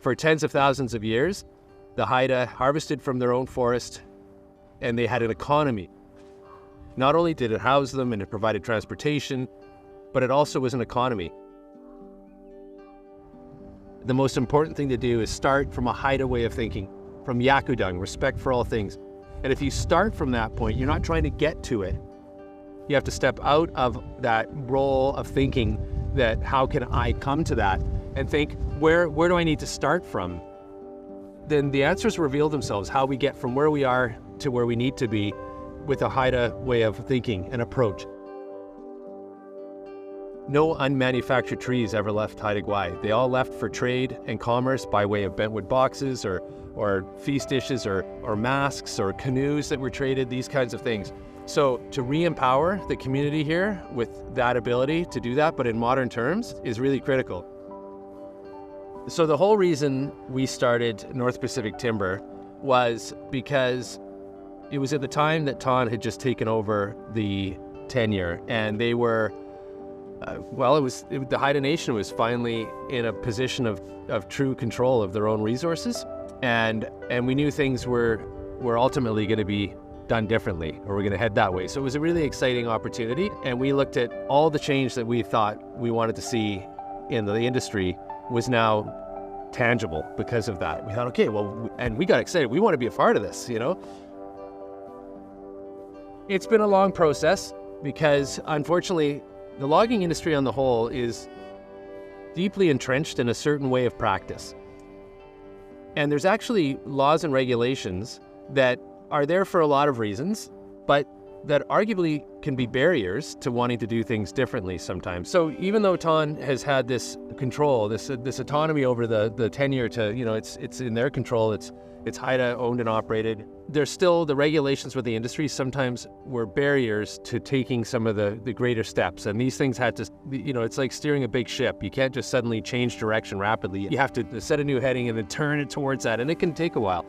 For tens of thousands of years, the Haida harvested from their own forest, and they had an economy. Not only did it house them and it provided transportation, but it also was an economy. The most important thing to do is start from a Haida way of thinking, from yakudang, respect for all things. And if you start from that point, you're not trying to get to it. You have to step out of that role of thinking that how can I come to that, and think, where do I need to start from? Then the answers reveal themselves, how we get from where we are to where we need to be with a Haida way of thinking and approach. No unmanufactured trees ever left Haida Gwaii. They all left for trade and commerce by way of bentwood boxes or feast dishes or masks or canoes that were traded, these kinds of things. So to re-empower the community here with that ability to do that, but in modern terms, is really critical. So the whole reason we started North Pacific Timber was because it was at the time that Taan had just taken over the tenure, and they were, the Haida Nation was finally in a position of true control of their own resources, and we knew things were ultimately going to be done differently, or we're going to head that way. So it was a really exciting opportunity, and we looked at all the change that we thought we wanted to see in the industry was now tangible because of that. We thought, okay, well, and we got excited. We want to be a part of this, you know? It's been a long process because, unfortunately, the logging industry on the whole is deeply entrenched in a certain way of practice. And there's actually laws and regulations that are there for a lot of reasons, but that arguably can be barriers to wanting to do things differently sometimes. So even though Taan has had this control, this autonomy over the tenure to, you know, it's in their control, it's Haida owned and operated, there's still the regulations with the industry sometimes were barriers to taking some of the greater steps. And these things had to, you know, it's like steering a big ship. You can't just suddenly change direction rapidly. You have to set a new heading and then turn it towards that, and it can take a while.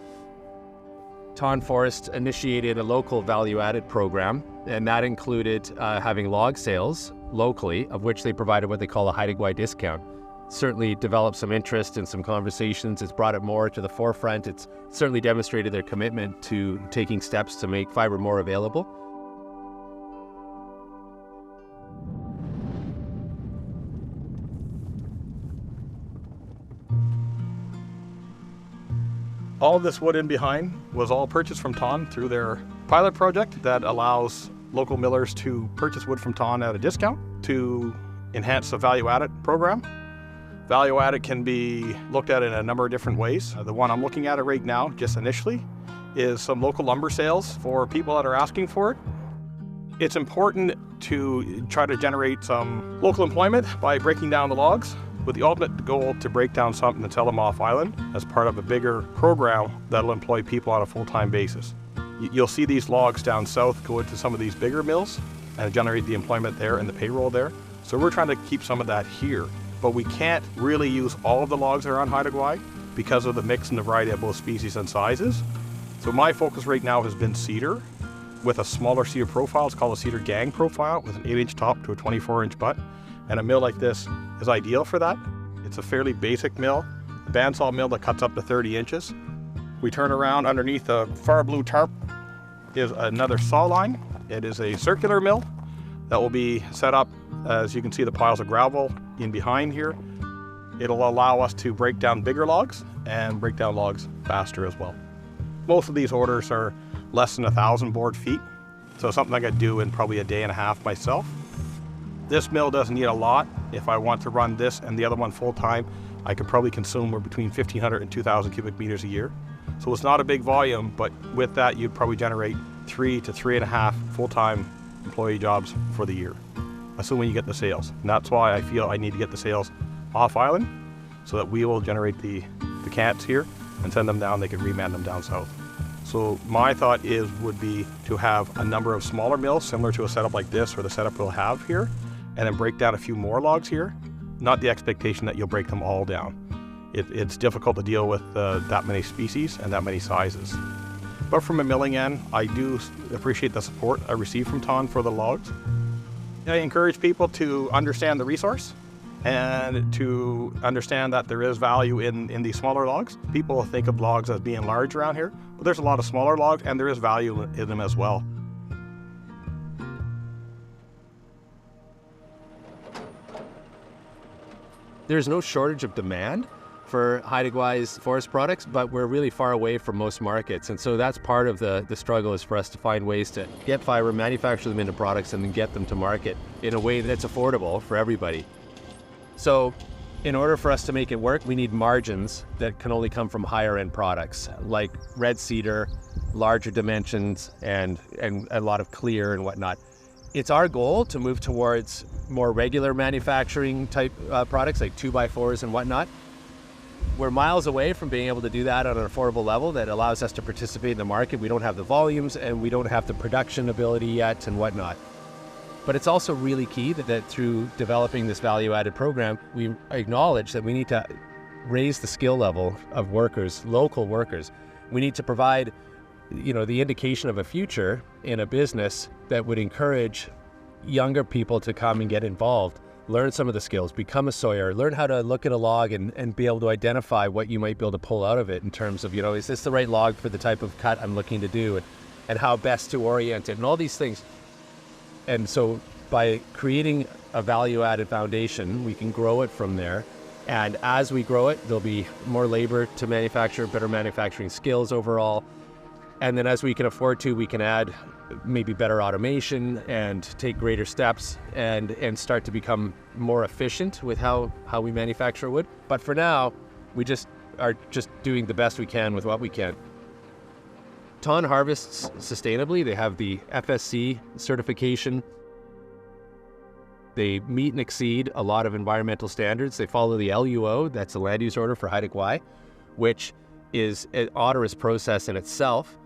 Taan Forest initiated a local value-added program, and that included having log sales locally, of which they provided what they call a Haida Gwaii discount. Certainly developed some interest and some conversations. It's brought it more to the forefront. It's certainly demonstrated their commitment to taking steps to make fiber more available. All of this wood in behind was all purchased from Taan through their pilot project that allows local millers to purchase wood from Taan at a discount to enhance the value-added program. Value-added can be looked at in a number of different ways. The one I'm looking at right now, just initially, is some local lumber sales for people that are asking for it. It's important to try to generate some local employment by breaking down the logs, with the ultimate goal to break down something and sell them off island as part of a bigger program that'll employ people on a full-time basis. You'll see these logs down south go into some of these bigger mills and generate the employment there and the payroll there. So we're trying to keep some of that here, but we can't really use all of the logs that are on Haida Gwaii because of the mix and the variety of both species and sizes. So my focus right now has been cedar with a smaller cedar profile. It's called a cedar gang profile with an 8-inch top to a 24-inch butt. And a mill like this is ideal for that. It's a fairly basic mill, a bandsaw mill that cuts up to 30 inches. We turn around underneath a far blue tarp is another saw line. It is a circular mill that will be set up, as you can see the piles of gravel in behind here. It'll allow us to break down bigger logs and break down logs faster as well. Most of these orders are less than 1,000 board feet, so something I could do in probably a day and a half myself. This mill doesn't need a lot. If I want to run this and the other one full time, I could probably consume between 1,500 and 2,000 cubic meters a year. So it's not a big volume, but with that, you'd probably generate 3 to 3.5 full-time employee jobs for the year, assuming you get the sales. And that's why I feel I need to get the sales off island so that we will generate the cants here and send them down. They can reman them down south. So my thought would be to have a number of smaller mills similar to a setup like this or the setup we'll have here, and then break down a few more logs here. Not the expectation that you'll break them all down. It's difficult to deal with that many species and that many sizes. But from a milling end, I do appreciate the support I receive from Taan for the logs. I encourage people to understand the resource and to understand that there is value in these smaller logs. People think of logs as being large around here, but there's a lot of smaller logs and there is value in them as well. There's no shortage of demand for Haida Gwaii's forest products, but we're really far away from most markets. And so that's part of the struggle, is for us to find ways to get fiber, manufacture them into products, and then get them to market in a way that's affordable for everybody. So in order for us to make it work, we need margins that can only come from higher end products like red cedar, larger dimensions, and a lot of clear and whatnot. It's our goal to move towards more regular manufacturing type products like 2x4s and whatnot. We're miles away from being able to do that on an affordable level that allows us to participate in the market. We don't have the volumes and we don't have the production ability yet and whatnot. But it's also really key that through developing this value-added program, we acknowledge that we need to raise the skill level of workers, local workers. We need to provide, the indication of a future in a business that would encourage younger people to come and get involved, learn some of the skills, become a sawyer, learn how to look at a log and be able to identify what you might be able to pull out of it in terms of, is this the right log for the type of cut I'm looking to do, and how best to orient it, and all these things. And so by creating a value-added foundation, we can grow it from there. And as we grow it, there'll be more labor to manufacture, better manufacturing skills overall. And then as we can afford to, we can add maybe better automation and take greater steps and start to become more efficient with how we manufacture wood. But for now, we are just doing the best we can with what we can. Taan harvests sustainably. They have the FSC certification. They meet and exceed a lot of environmental standards. They follow the LUO, that's the land use order for Haida Gwaii, which is an onerous process in itself.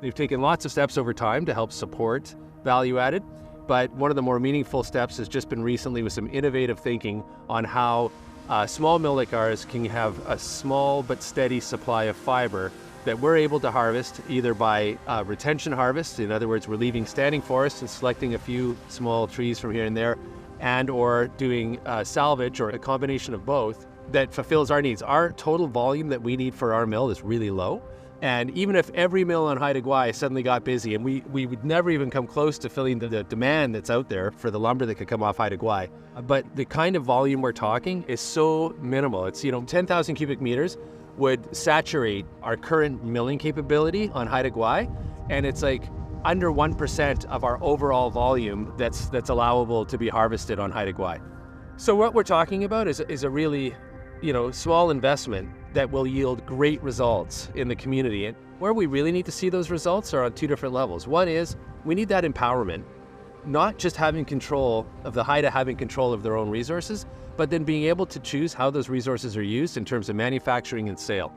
They've taken lots of steps over time to help support value added, but one of the more meaningful steps has just been recently with some innovative thinking on how a small mill like ours can have a small but steady supply of fiber that we're able to harvest either by retention harvest. In other words, we're leaving standing forest and selecting a few small trees from here and there, and or doing salvage, or a combination of both that fulfills our needs. Our total volume that we need for our mill is really low. And even if every mill on Haida Gwaii suddenly got busy, and we would never even come close to filling the demand that's out there for the lumber that could come off Haida Gwaii. But the kind of volume we're talking is so minimal. It's, 10,000 cubic meters would saturate our current milling capability on Haida Gwaii, and it's like under 1% of our overall volume that's allowable to be harvested on Haida Gwaii. So what we're talking about is a really, small investment that will yield great results in the community. And where we really need to see those results are on two different levels. One is we need that empowerment, not just having control of the Haida having control of their own resources, but then being able to choose how those resources are used in terms of manufacturing and sale.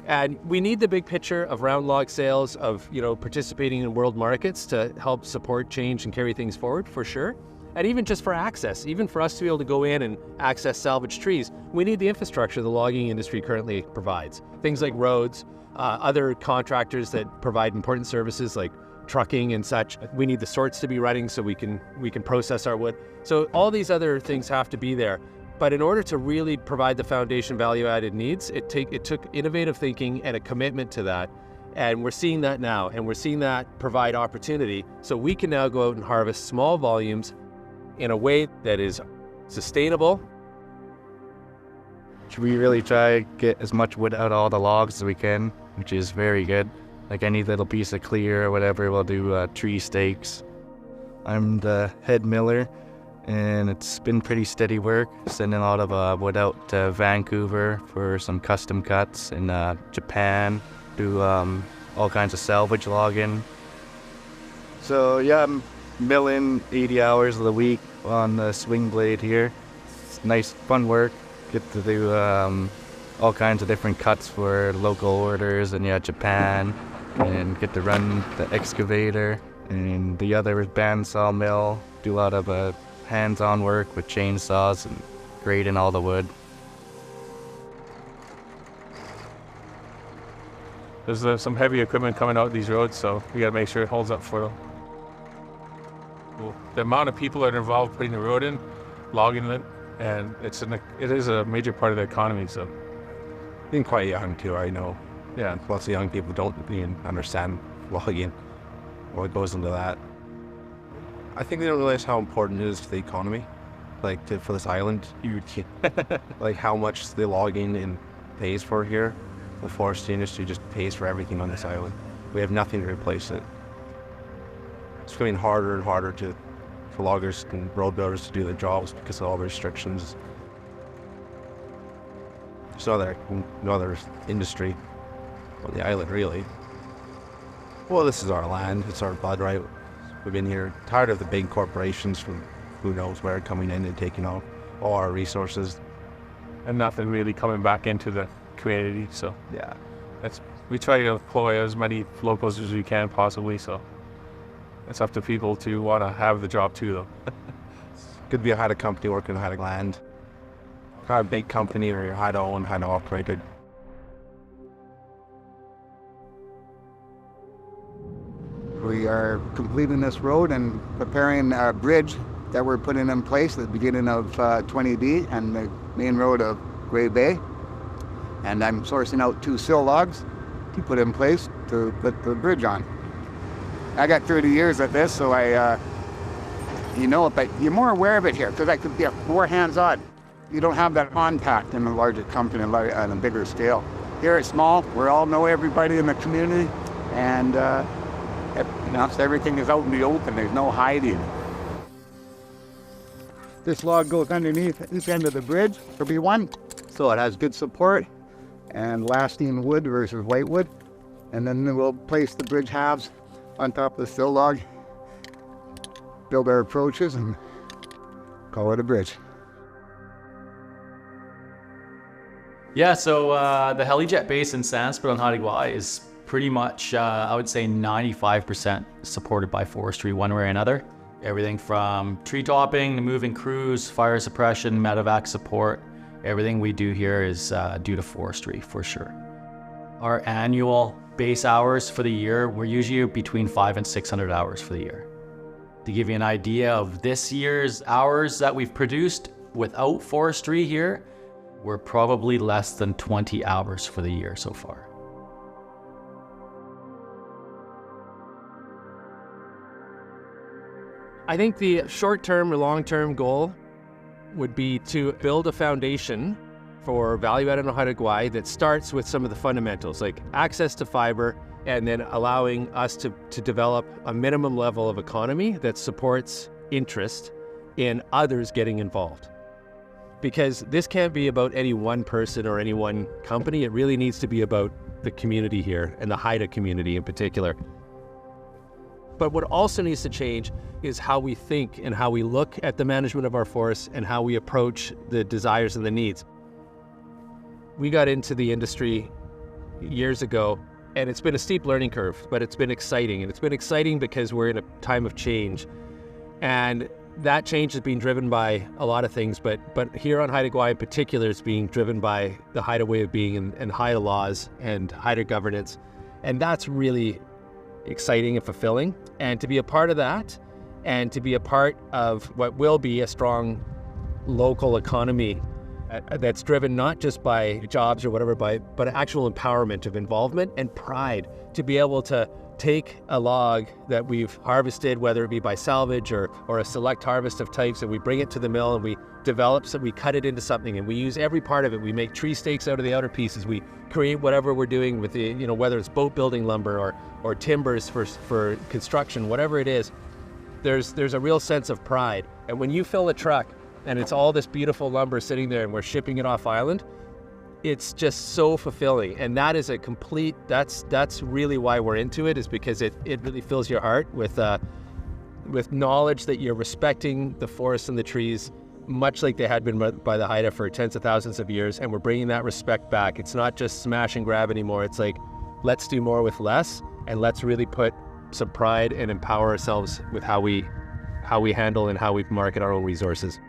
And we need the big picture of round log sales, of participating in world markets to help support change and carry things forward, for sure. And even just for access, even for us to be able to go in and access salvaged trees, we need the infrastructure the logging industry currently provides. Things like roads, other contractors that provide important services like trucking and such. We need the sorts to be running so we can process our wood. So all these other things have to be there. But in order to really provide the foundation value-added needs, it took innovative thinking and a commitment to that. And we're seeing that now, and we're seeing that provide opportunity. So we can now go out and harvest small volumes in a way that is sustainable. We really try to get as much wood out of all the logs as we can, which is very good. Like any little piece of clear or whatever, we'll do tree stakes. I'm the head miller, and it's been pretty steady work, sending a lot of wood out to Vancouver for some custom cuts, in Japan, do all kinds of salvage logging. So yeah, I'm milling 80 hours of the week on the swing blade here. It's nice, fun work. Get to do all kinds of different cuts for local orders, and Japan, and get to run the excavator and the other bandsaw mill. Do a lot of hands-on work with chainsaws and grading all the wood. There's some heavy equipment coming out these roads, so we gotta make sure it holds up for them. The amount of people that are involved putting the road in, logging it, and it is a major part of the economy. So Being quite young too, I know. yeah, Lots of young people don't even understand logging, what goes into that. I think they don't realize how important it is to the economy, like for this island. Like how much the logging and pays for here. The forestry industry just pays for everything on this island. We have nothing to replace it. It's getting harder and harder for loggers and road builders to do their jobs because of all the restrictions. There's no other industry on the island, really. Well, this is our land. It's our blood right. We've been here, tired of the big corporations from who knows where coming in and taking all our resources. and nothing really coming back into the community. So Yeah. we try to employ as many locals as we can possibly. So it's up to people to want to have the job too, though. Could be a Haida company working on Haida land. Kind of big company or your Haida owned, Haida operated. We are completing this road and preparing a bridge that we're putting in place at the beginning of 20D and the main road of Gray Bay. And I'm sourcing out 2 sill logs to put in place to put the bridge on. I got 30 years at this, so you know it, but you're more aware of it here because I could be more hands-on. You don't have that contact in a larger company on a bigger scale. Here it's small, we all know everybody in the community, and everything is out in the open, there's no hiding. This log goes underneath this end of the bridge, there'll be one, so it has good support and lasting wood versus white wood. And then we'll place the bridge halves on top of the sill log, build our approaches, and call it a bridge. Yeah, so the Helijet base in Sanskrit on Haida Gwaii is pretty much, I would say 95% supported by forestry one way or another. Everything from tree topping to moving crews, fire suppression, medevac support. Everything we do here is due to forestry for sure. Our annual base hours for the year, we're usually between 500 and 600 hours for the year. To give you an idea of this year's hours that we've produced without forestry here, we're probably less than 20 hours for the year so far. I think the short-term or long-term goal would be to build a foundation for value-added on Haida Gwaii that starts with some of the fundamentals, like access to fiber, and then allowing us to develop a minimum level of economy that supports interest in others getting involved. Because this can't be about any one person or any one company. It really needs to be about the community here, and the Haida community in particular. But what also needs to change is how we think and how we look at the management of our forests and how we approach the desires and the needs. We got into the industry years ago, and it's been a steep learning curve, but it's been exciting. And it's been exciting because we're in a time of change. And that change is being driven by a lot of things, but here on Haida Gwaii in particular, it's being driven by the Haida way of being and Haida laws and Haida governance. And that's really exciting and fulfilling. And to be a part of that, and to be a part of what will be a strong local economy that's driven not just by jobs or whatever, but actual empowerment of involvement and pride to be able to take a log that we've harvested, whether it be by salvage or a select harvest of types, and we bring it to the mill and we develop, so we cut it into something and we use every part of it. We make tree stakes out of the outer pieces. We create whatever we're doing with the, whether it's boat building lumber or timbers for construction, whatever it is, there's a real sense of pride. And when you fill a truck and it's all this beautiful lumber sitting there and we're shipping it off island, it's just so fulfilling. And that is a complete, that's really why we're into it, is because it really fills your heart with knowledge that you're respecting the forests and the trees, much like they had been by the Haida for tens of thousands of years, and we're bringing that respect back. It's not just smash and grab anymore. It's like, let's do more with less, and let's really put some pride and empower ourselves with how we handle and how we market our own resources.